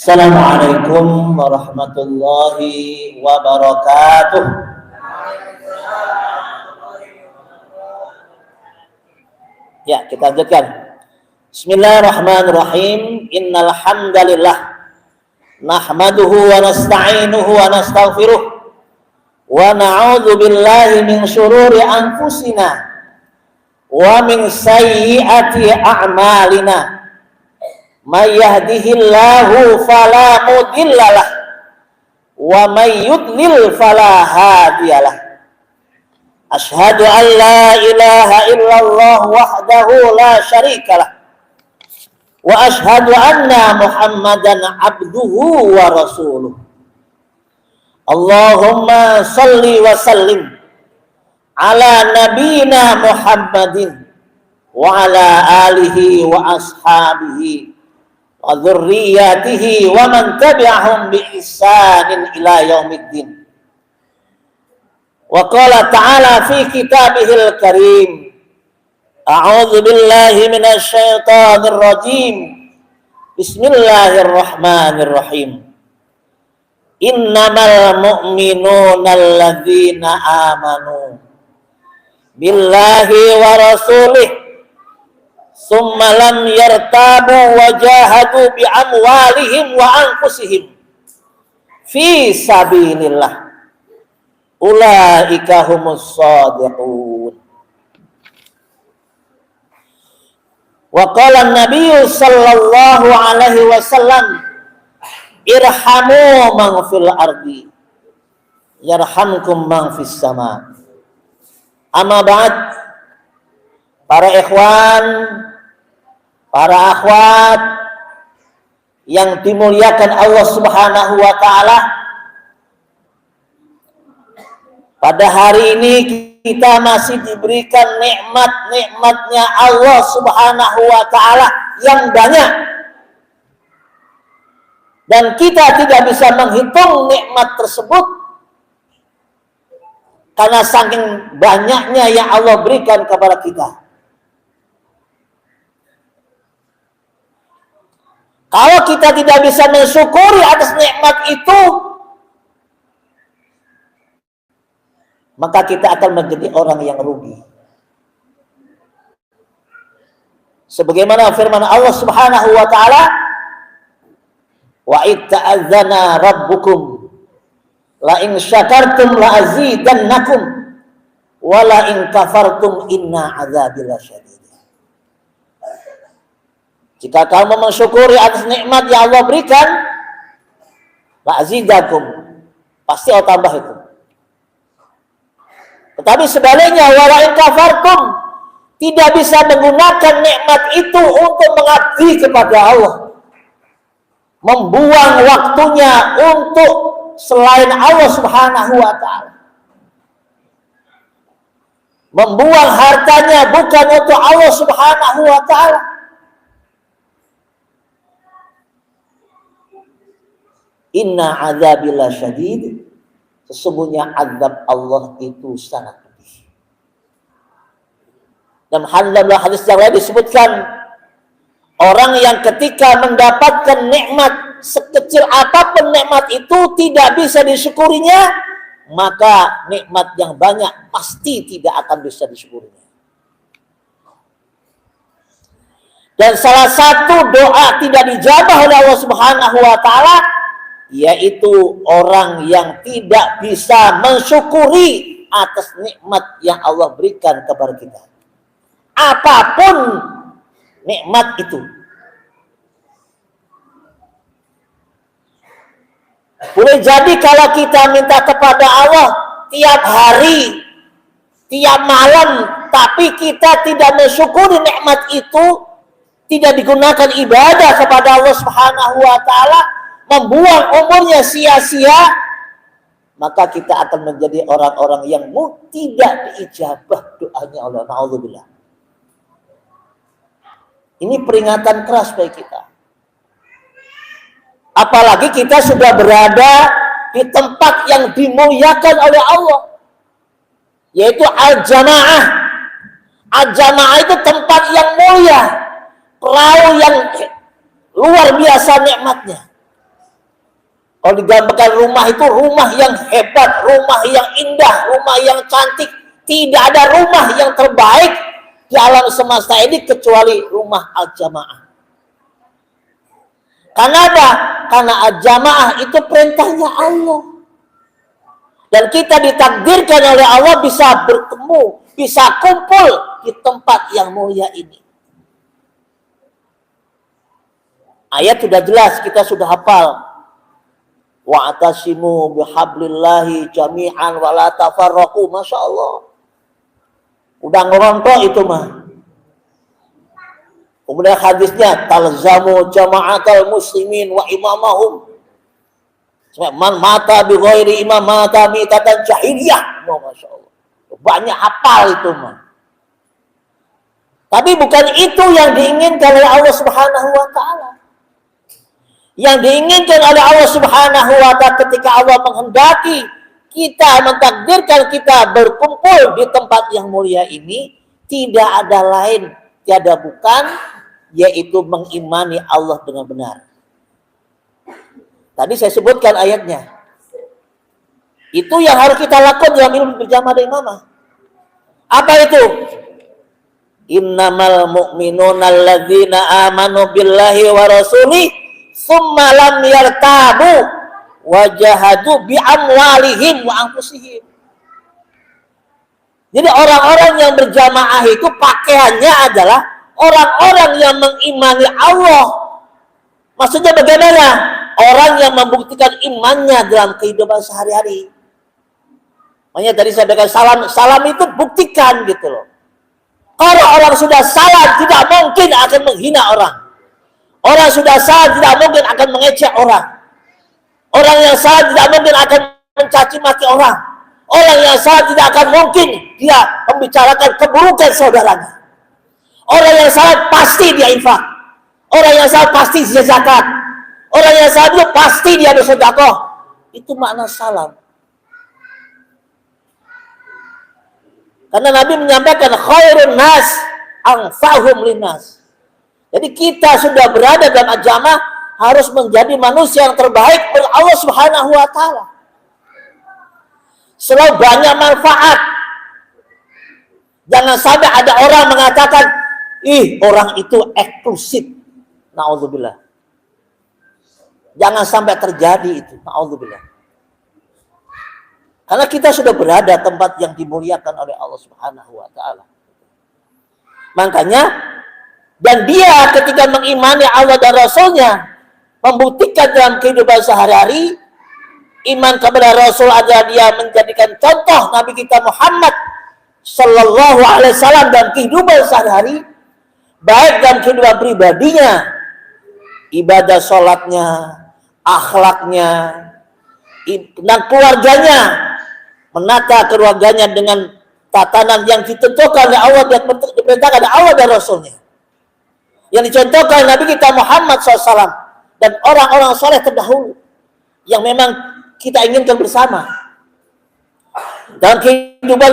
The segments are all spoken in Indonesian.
Assalamualaikum warahmatullahi wabarakatuh. Ya, kita lanjutkan. Bismillahirrahmanirrahim. Innal hamdalillah nahmaduhu wa nasta'inuhu wa nastaghfiruh wa na'udzu billahi min syururi anfusina wa min sayyiati a'malina. May yahdihillahu fala mudhillalah wa may yudlil fala hadiyalah. Asyhadu an la ilaha illallah wahdahu la syarikalah wa asyhadu anna Muhammadan abduhu wa rasuluh. Allahumma shalli wa sallim ala nabiyyina Muhammadin wa ala alihi wa ashabihi wa dzurriyyatihi wa man tabi'ahum bi ihsanin ila yaumiddin. Wa qala ta'ala fi kitabihil karim, a'udzu billahi minasy syaithanir rajim. Bismillahirrahmanirrahim. Innamal mu'minuna alladzina amanu billahi wa rasulih summa lam yartabu wa jahadu bi amwalihim wa anfusihim fi sabilillah ulaika humus shadiqun. Wa qala an-nabiy sallallahu alaihi wasallam, irhamu man fil ardi yarhamkum man fis sama. Amma ba'd, para ikhwan, para akhwat yang dimuliakan Allah Subhanahu wa taala, pada hari ini kita masih diberikan nikmat-nikmatnya Allah Subhanahu wa taala yang banyak, dan kita tidak bisa menghitung nikmat tersebut karena saking banyaknya yang Allah berikan kepada kita. Kalau kita tidak bisa mensyukuri atas nikmat itu, maka kita akan menjadi orang yang rugi. Sebagaimana firman Allah Subhanahu wa taala, wa itta'adzana rabbukum la in syakartum la azidannakum wa la in kafartum inna adzabi lasyadid. Jika kamu mensyukuri atas nikmat yang Allah berikan, la azidakum, pasti Allah tambah itu. Tetapi sebaliknya, wa la in kafartum, tidak bisa menggunakan nikmat itu untuk mengabdi kepada Allah, membuang waktunya untuk selain Allah Subhanahu wa taala, membuang hartanya bukan untuk Allah Subhanahu wa taala. Inna adzabillah syadid, sesungguhnya azab Allah itu sangat pedih. Dan dalam hadis yang lain disebutkan, orang yang ketika mendapatkan nikmat sekecil apapun nikmat itu tidak bisa disyukurinya, maka nikmat yang banyak pasti tidak akan bisa disyukurinya. Dan salah satu doa tidak dijabah oleh Allah Subhanahu wa taala yaitu orang yang tidak bisa mensyukuri atas nikmat yang Allah berikan kepada kita, apapun nikmat itu. Boleh jadi kalau kita minta kepada Allah tiap hari, tiap malam, tapi kita tidak mensyukuri nikmat itu, tidak digunakan ibadah kepada Allah Subhanahu wa taala, membuang umurnya sia-sia, maka kita akan menjadi orang-orang yang tidak diijabah doanya oleh Allah. Na'udzubillah. Ini peringatan keras bagi kita. Apalagi kita sudah berada di tempat yang dimuliakan oleh Allah, yaitu al-jamaah. Al-jamaah itu tempat yang mulia, perahu yang luar biasa nikmatnya. Kalau digambarkan rumah itu rumah yang hebat, rumah yang indah, rumah yang cantik. Tidak ada rumah yang terbaik di alam semesta ini kecuali rumah al-jamaah. Karena apa? Karena al-jamaah itu perintahnya Allah. Dan kita ditakdirkan oleh Allah bisa bertemu, bisa kumpul di tempat yang mulia ini. Ayat sudah jelas, kita sudah hafal. Wa'tasimu bihablillahi jami'an wa la tafarraqu. Masya Allah. Udah ngerontok itu mah. Kemudian hadisnya talzamu jama'atal muslimin wa imamahum. Man mata bi ghairi imam mata mitatan jahiliyah. Oh, Masya Allah. Banyak hafal itu mah. Tapi bukan itu yang diinginkan oleh Allah Subhanahu wa taala. Yang diinginkan oleh Allah Subhanahu wa taala ketika Allah menghendaki kita, mentakdirkan kita berkumpul di tempat yang mulia ini, tidak ada lain, tiada bukan, yaitu mengimani Allah dengan benar. Tadi saya sebutkan ayatnya. Itu yang harus kita lakukan dalam ilmu berjamaah dan imamah. Apa itu? Innamal mu'minuna alladzina amanu billahi wa rasulih summa lam yartabu wajahadu bi amwalihim wa anfusihim. Jadi orang-orang yang berjamaah itu pakaiannya adalah orang-orang yang mengimani Allah. Maksudnya bagaimana? Orang yang membuktikan imannya dalam kehidupan sehari-hari. Makanya tadi saya katakan salam itu buktikan gitu loh. Kalau orang sudah salam tidak mungkin akan menghina orang. Orang sudah salam tidak mungkin akan mengejek orang. Orang yang salah tidak mungkin akan mencaci maki orang. Orang yang salah tidak akan mungkin dia membicarakan keburukan saudaranya. Orang yang salah pasti dia infak. Orang yang salah pasti dia zakat. Orang yang salah itu pasti dia bersedekah. Itu makna salam. Karena Nabi menyampaikan khairun nas anfa'hum linnas. Jadi kita sudah berada dalam jamaah harus menjadi manusia yang terbaik oleh Allah Subhanahu wa taala. Selalu banyak manfaat. Jangan sampai ada orang mengatakan, "Ih, orang itu eksklusif." Nauzubillah. Jangan sampai terjadi itu. Nauzubillah. Karena kita sudah berada tempat yang dimuliakan oleh Allah Subhanahu wa taala. Makanya dan dia ketika mengimani Allah dan Rasulnya, membuktikan dalam kehidupan sehari-hari, iman kepada Rasul adalah dia menjadikan contoh Nabi kita Muhammad Sallallahu Alaihi Wasallam dalam kehidupan sehari-hari, baik dalam kehidupan pribadinya, ibadah sholatnya, akhlaknya, dan keluarganya, menata keluarganya dengan tatanan yang ditentukan oleh Allah dan diperintahkan oleh Allah dan Rasulnya, yang dicontohkan Nabi kita Muhammad SAW dan orang-orang soleh terdahulu yang memang kita inginkan bersama dalam kehidupan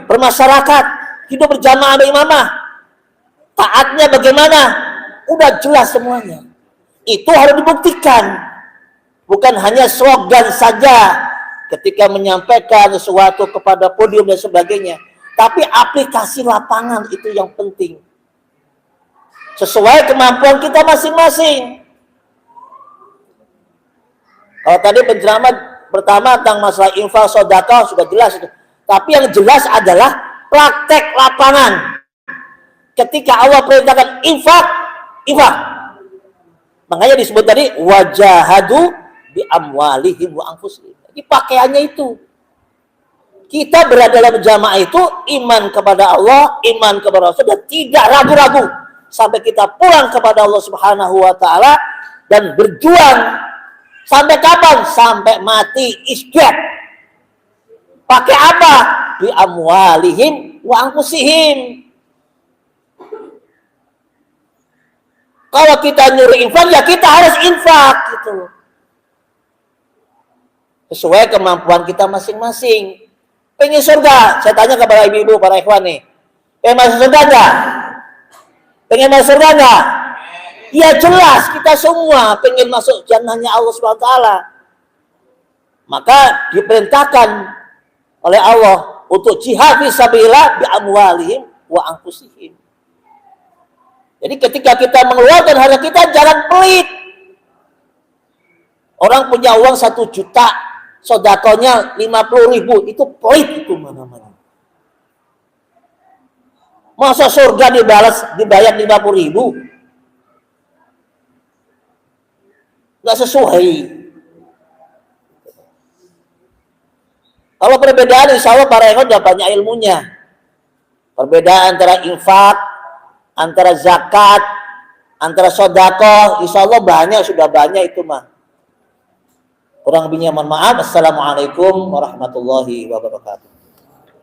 bermasyarakat, hidup berjamaah berimamah, taatnya bagaimana, udah jelas semuanya. Itu harus dibuktikan, bukan hanya slogan saja ketika menyampaikan sesuatu kepada podium dan sebagainya, tapi aplikasi lapangan itu yang penting. Sesuai kemampuan kita masing-masing. Kalau tadi penceramah pertama tentang masalah infak sedekah sudah jelas itu. Tapi yang jelas adalah praktek lapangan. Ketika Allah perintahkan infak. Makanya disebut tadi wajahadu bi amwalihim wa anfusihim. Jadi pakaiannya itu. Kita berada dalam jamaah itu iman kepada Allah, iman kepada Rasul dan tidak ragu-ragu sampai kita pulang kepada Allah Subhanahu wa taala dan berjuang sampai kapan? Sampai mati isbat. Pakai apa? Bi amwalihim wa anfusihim. Kalau kita nyuruh infak, ya kita harus infak gitu. Sesuai kemampuan kita masing-masing. Pengen surga? Saya tanya kepada ibu-ibu, para ikhwan nih. Pengen masuk surga enggak? Pengen masuk surga enggak? Ya jelas kita semua pengen masuk jannahnya Allah SWT. Maka diperintahkan oleh Allah untuk jihad fisabilillah bi amwalihim wa anfusihim. Jadi ketika kita mengeluarkan harta kita, jangan pelit. Orang punya uang 1 juta, sodakonya 50.000, itu pelit itu namanya. Masa surga dibayar 50.000? Nggak sesuai. Kalau perbedaan, insya Allah para ikhwan sudah banyak ilmunya. Perbedaan antara infak, antara zakat, antara sodakoh, insya Allah sudah banyak itu mah. Kurang lebihnya mohon maaf. Assalamualaikum warahmatullahi wabarakatuh.